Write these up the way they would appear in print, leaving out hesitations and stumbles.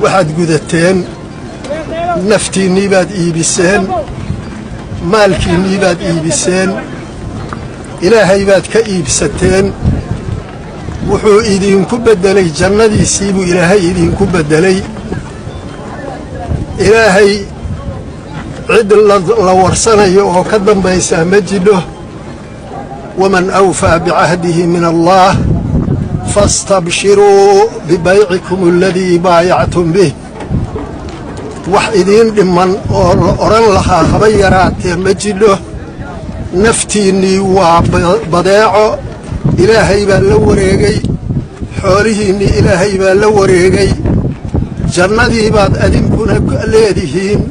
waxaad gudateen naftiinnii baad iibiseen maalkiinnii baad iibiseen ilaahay baad ka iibsateen wuxuu idinku beddelay jannadiisii buu ilaahay idinku beddelay ilaahay cid la warsanayo oo ka dambaysaa ma jidho waman awfaa bicahdihi min allah fastabshiruu bibaycikum aladii baayactum bih wax idiin dhimman oo la odhan lahaa haba yaraatee ma jidho naftiinnii waa badeeco ilaahay baa la wareegay xoolihiinnii ilaahay baa la wareegay jannadii baad adinkuna leedihiin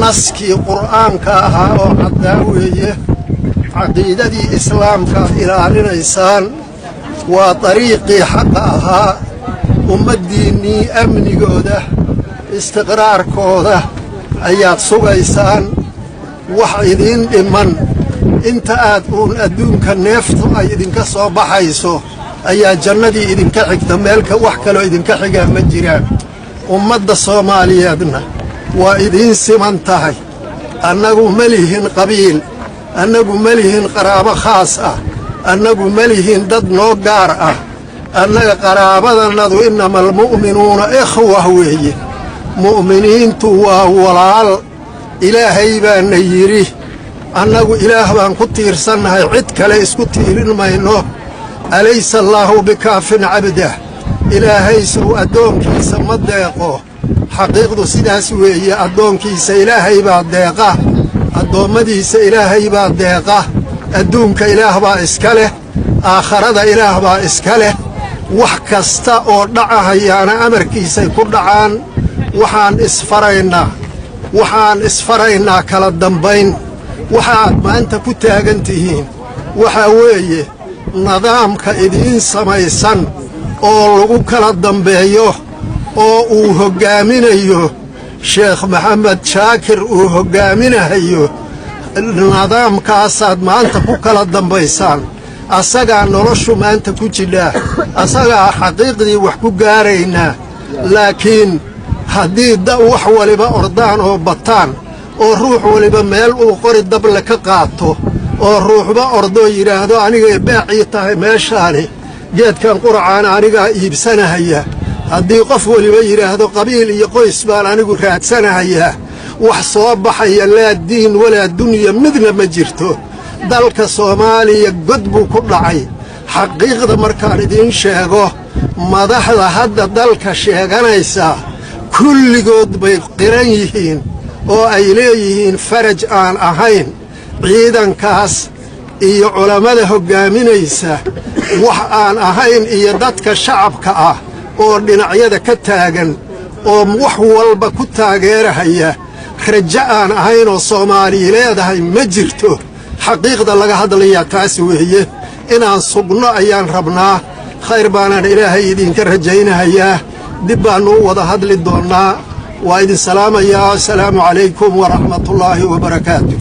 naskii qur'aanka ahaa oo caddaa weeye caqiidadii islaamkaad ilaalinaysaan waa dariiqii xaqa ahaa ummaddiinnii amnigooda istiqraarkooda ayaad sugaysaan wax idiin dhimman inta aad uun adduunka neeftu ay idinka soo baxayso ayaa jannadii idinka xigta meelka wax kaloo idinka xigaa ma jiraan ummadda soomaaliyeedna waa idiin siman tahay annagu ma lihin qabiil annagu ma lihin qaraabo khaas ah annagu ma lihin dad noo gaar ah annaga qaraabadannadu innama almu'minuuna ikhwah weeye mu'miniintu waa walaal ilaahay baana yidhi annagu ilaah baan ku tiirsannahay cid kale isku tiirin mayno alaysa allaahu bikaafin cabdah ilaahay sow addoonkiisa ma deeqo xaqiiqdu sidaas weeye addoonkiisa ilaahay baa deeqa addoommadiisa ilaahay baa deeqa adduunka ilaah baa iska leh aakharada ilaah baa iska leh wax kasta oo dhacahayaana amarkiisay ku dhacaan waxaan isfaraynaa kala dambayn waxaad maanta ku taagan tihiin waxaa weeye nidaamka idiin samaysan oo lagu kala dambeeyo oo uu hoggaaminayo sheekh maxamed shaakir uu hoggaaminahayo nidaamkaasaad maanta ku kala dambaysaan asagaa noloshu maanta ku jidhaa asagaa xaqiiqdii wax ku gaaraynaa laakiin haddii wax waliba ordaan oo bataan oo ruux waliba meel uu qori dable ka qaato oo ruuxba ordoo yidhaahdo anigay baacii tahay meeshaani geedkan quracaana anigaa iibsanahaya haddii qof waliba yidhaahdo qabiil iyo qoys baan anigu raadsanahayaa wax soo baxaya laa diin walaa dunya midna ma jirto dalka soomaaliya god buu ku dhacay xaqiiqda markaan idiin sheego madaxda hadda dalka sheeganaysaa kulligood bay qiran yihiin oo ay leeyihiin faraj aan ahayn ciidankaas iyo culammada hoggaaminaysa wax aan ahayn iyo dadka shacabka ah oo dhinacyada ka taagan oo wax walba ku taageerahaya rajo aan ahayn oo soomaaliya leedahay ma jirto xaqiiqda laga hadlayaa taas weeye inaan sugno ayaan rabnaa khayr baanaan ilaahay idinka rajaynahayaa dib baannu u wada hadli doonnaa waa idin salaamayaa assalaamu calaykum waraxmatullaahi wabarakaatu